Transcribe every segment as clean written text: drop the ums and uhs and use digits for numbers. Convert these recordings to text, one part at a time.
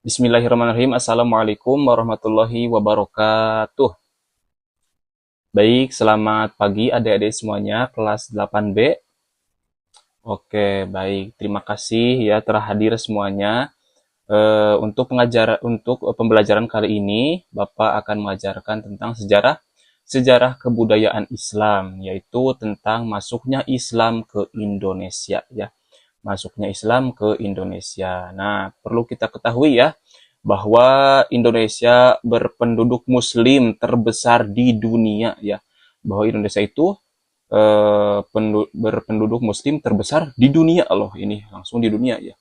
Bismillahirrahmanirrahim. Assalamualaikum warahmatullahi wabarakatuh. Baik, selamat pagi adik-adik semuanya kelas 8B. Oke, baik. Terima kasih ya telah hadir semuanya. Untuk pembelajaran kali ini, Bapak akan mengajarkan tentang sejarah kebudayaan Islam, yaitu tentang masuknya Islam ke Indonesia ya. Masuknya Islam ke Indonesia. Nah, perlu kita ketahui ya bahwa Indonesia berpenduduk Muslim terbesar di dunia ya. Bahwa Indonesia itu berpenduduk Muslim terbesar di dunia loh, ini langsung di dunia ya.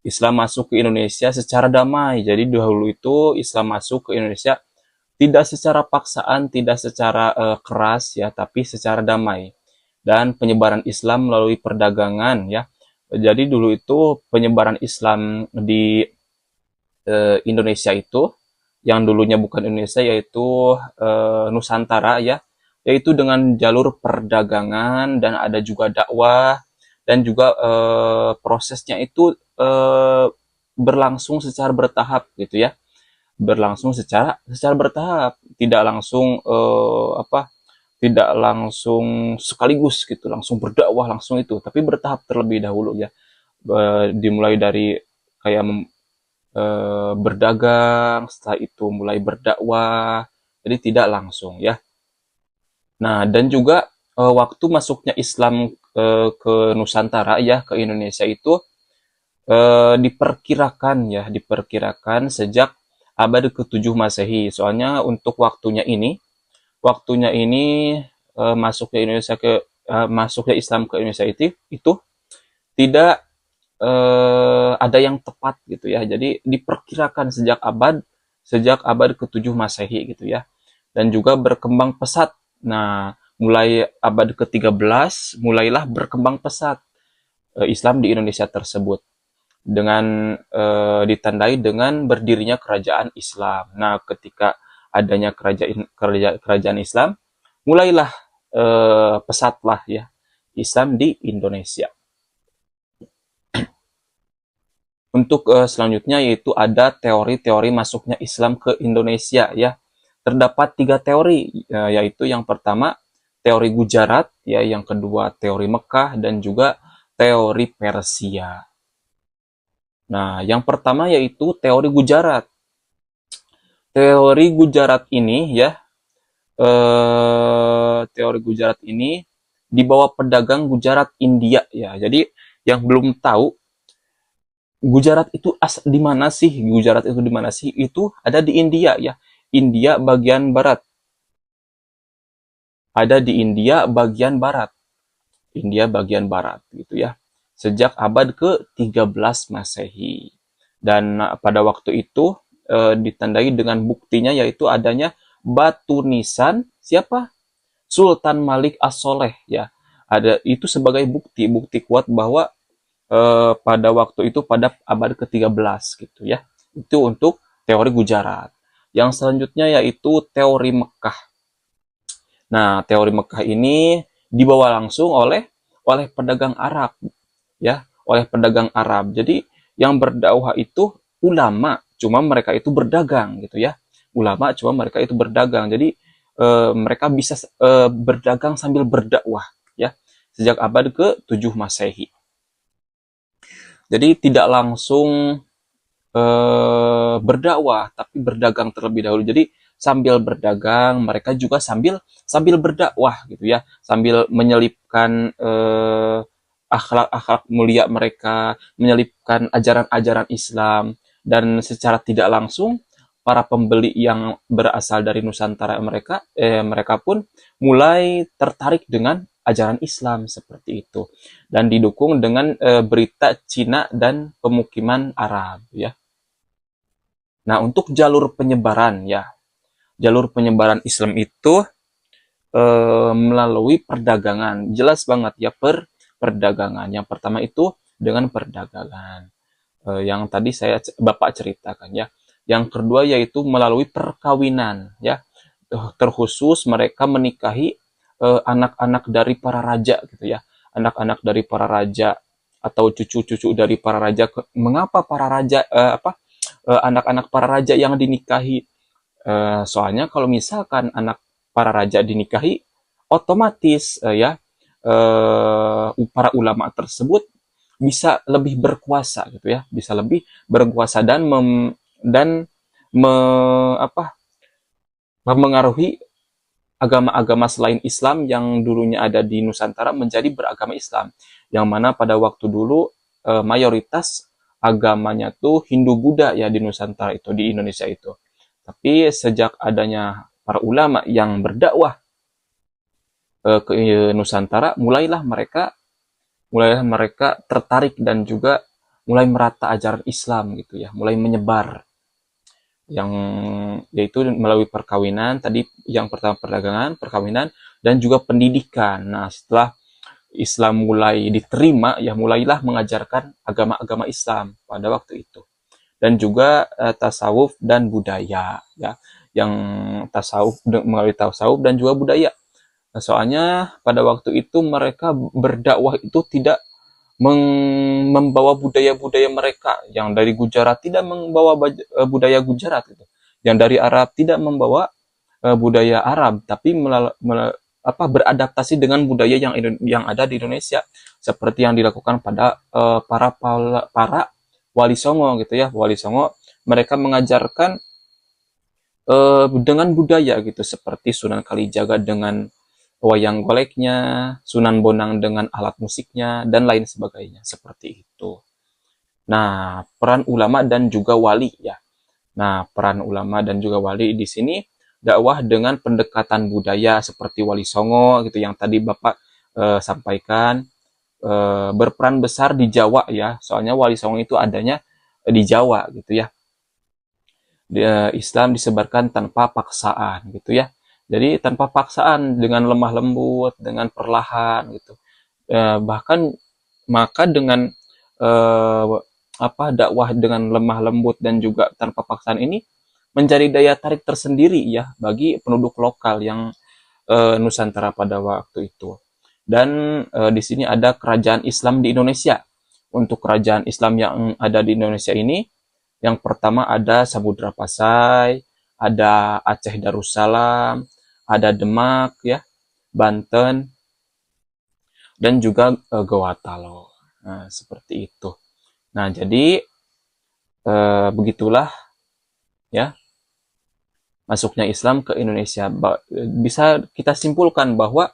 Islam masuk ke Indonesia secara damai. Jadi dahulu itu Islam masuk ke Indonesia tidak secara paksaan, tidak secara keras ya, tapi secara damai. Dan penyebaran Islam melalui perdagangan ya. Jadi dulu itu penyebaran Islam di Indonesia itu, yang dulunya bukan Indonesia yaitu Nusantara ya, yaitu dengan jalur perdagangan dan ada juga dakwah dan juga prosesnya itu berlangsung secara bertahap gitu ya, berlangsung secara bertahap, tidak langsung tidak langsung sekaligus gitu, langsung berdakwah langsung itu, tapi bertahap terlebih dahulu ya. Dimulai dari kayak berdagang, setelah itu mulai berdakwah, jadi tidak langsung ya. Nah, dan juga waktu masuknya Islam ke Nusantara ya, ke Indonesia itu diperkirakan sejak abad ke-7 Masehi. Soalnya untuk waktunya ini masuknya Islam ke Indonesia itu tidak ada yang tepat gitu ya. Jadi diperkirakan sejak abad ke-7 Masehi gitu ya. Dan juga berkembang pesat. Nah, mulai abad ke-13 mulailah berkembang pesat Islam di Indonesia tersebut dengan ditandai dengan berdirinya kerajaan Islam. Nah, ketika adanya kerajaan Islam, mulailah pesatlah ya Islam di Indonesia. Untuk selanjutnya yaitu ada teori-teori masuknya Islam ke Indonesia ya. Terdapat 3 teori, yaitu yang pertama teori Gujarat ya, yang kedua teori Mekah dan juga teori Persia. Nah, yang pertama yaitu teori Gujarat. Teori Gujarat ini ya, teori Gujarat ini dibawa pedagang Gujarat India ya. Jadi yang belum tahu Gujarat itu di mana sih? Gujarat itu di mana sih? Itu ada di India ya. India bagian barat. Ada di India bagian barat. India bagian barat gitu ya. Sejak abad ke-13 Masehi. Dan pada waktu itu ditandai dengan buktinya yaitu adanya batu nisan siapa? Sultan Malik As-Soleh ya. Ada itu sebagai bukti kuat bahwa pada waktu itu pada abad ke-13 gitu ya. Itu untuk teori Gujarat. Yang selanjutnya yaitu teori Mekah. Nah, teori Mekah ini dibawa langsung oleh pedagang Arab ya, oleh pedagang Arab. Jadi yang berdakwah itu ulama, cuma mereka itu berdagang gitu ya. Ulama cuma mereka itu berdagang. Jadi mereka bisa berdagang sambil berdakwah ya. Sejak abad ke-7 Masehi. Jadi tidak langsung berdakwah, tapi berdagang terlebih dahulu. Jadi sambil berdagang, mereka juga sambil berdakwah gitu ya, sambil menyelipkan akhlak-akhlak mulia mereka, menyelipkan ajaran-ajaran Islam, dan secara tidak langsung para pembeli yang berasal dari Nusantara mereka pun mulai tertarik dengan ajaran Islam seperti itu dan didukung dengan berita Cina dan pemukiman Arab ya. Nah, untuk jalur penyebaran ya, jalur penyebaran Islam itu melalui perdagangan. Jelas banget ya, perdagangan. Yang pertama itu dengan perdagangan. Yang tadi Bapak ceritakan ya. Yang kedua yaitu melalui perkawinan ya. Terkhusus mereka menikahi anak-anak dari para raja gitu ya. Anak-anak dari para raja atau cucu-cucu dari para raja. Mengapa para raja anak-anak para raja yang dinikahi. Soalnya kalau misalkan anak para raja dinikahi, otomatis para ulama tersebut bisa lebih berkuasa gitu ya, bisa lebih berkuasa dan dan me, apa, memengaruhi agama-agama selain Islam yang dulunya ada di Nusantara menjadi beragama Islam. Yang mana pada waktu dulu mayoritas agamanya tuh Hindu-Buddha ya di Nusantara itu, di Indonesia itu. Tapi sejak adanya para ulama yang berdakwah ke Nusantara, mulailah mereka tertarik dan juga mulai merata ajaran Islam gitu ya, mulai menyebar, yang yaitu melalui perkawinan tadi, yang pertama perdagangan, perkawinan, dan juga pendidikan. Nah, setelah Islam mulai diterima, ya mulailah mengajarkan agama-agama Islam pada waktu itu. Dan juga tasawuf dan budaya ya, yang tasawuf melalui tasawuf dan juga budaya. Nah, soalnya pada waktu itu mereka berdakwah itu tidak membawa budaya-budaya mereka. Yang dari Gujarat tidak membawa budaya Gujarat gitu. Yang dari Arab tidak membawa budaya Arab, tapi beradaptasi dengan budaya yang ada di Indonesia, seperti yang dilakukan pada para wali songo gitu ya. Wali songo mereka mengajarkan dengan budaya gitu, seperti Sunan Kalijaga dengan wayang goleknya, Sunan Bonang dengan alat musiknya, dan lain sebagainya, seperti itu. Nah, peran ulama dan juga wali ya. Nah, peran ulama dan juga wali di sini dakwah dengan pendekatan budaya seperti Wali Songo gitu yang tadi Bapak sampaikan, berperan besar di Jawa ya. Soalnya Wali Songo itu adanya di Jawa gitu ya. Islam disebarkan tanpa paksaan gitu ya. Jadi tanpa paksaan, dengan lemah lembut, dengan perlahan gitu. Bahkan maka dengan eh, dakwah dengan lemah lembut dan juga tanpa paksaan ini menjadi daya tarik tersendiri ya bagi penduduk lokal yang Nusantara pada waktu itu. Dan di sini ada kerajaan Islam di Indonesia. Untuk kerajaan Islam yang ada di Indonesia ini, yang pertama ada Samudra Pasai, ada Aceh Darussalam, ada Demak ya, Banten, dan juga Gorontalo. Nah, seperti itu. Nah, jadi begitulah ya masuknya Islam ke Indonesia. Bisa kita simpulkan bahwa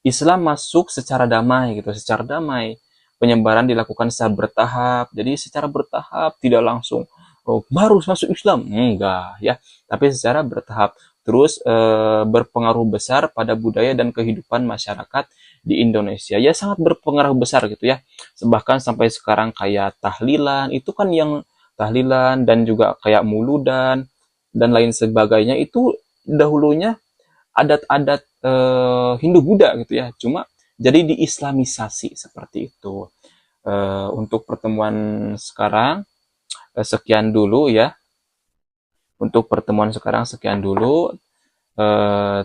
Islam masuk secara damai gitu, secara damai. Penyebaran dilakukan secara bertahap. Jadi secara bertahap, tidak langsung baru masuk Islam, enggak ya, tapi secara bertahap. Terus berpengaruh besar pada budaya dan kehidupan masyarakat di Indonesia. Ya sangat berpengaruh besar gitu ya. Bahkan sampai sekarang kayak tahlilan, itu kan yang tahlilan dan juga kayak muludan dan lain sebagainya itu dahulunya adat-adat Hindu-Buddha gitu ya. Cuma jadi diislamisasi seperti itu. Untuk pertemuan sekarang sekian dulu ya. Untuk pertemuan sekarang sekian dulu.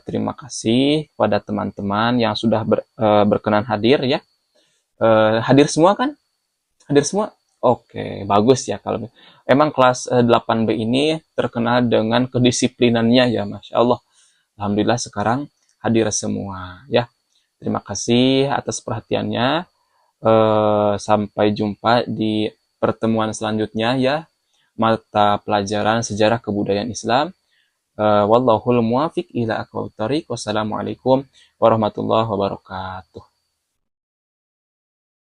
Terima kasih kepada teman-teman yang sudah berkenan hadir ya. Hadir semua kan? Hadir semua? Oke, bagus ya kalau emang kelas 8B ini terkenal dengan kedisiplinannya ya, Masya Allah. Alhamdulillah sekarang hadir semua ya. Terima kasih atas perhatiannya. Sampai jumpa di pertemuan selanjutnya ya. Mata pelajaran sejarah kebudayaan Islam. Wallahul muwafiq ila aqwamit thoriq. Wassalamualaikum warahmatullahi wabarakatuh.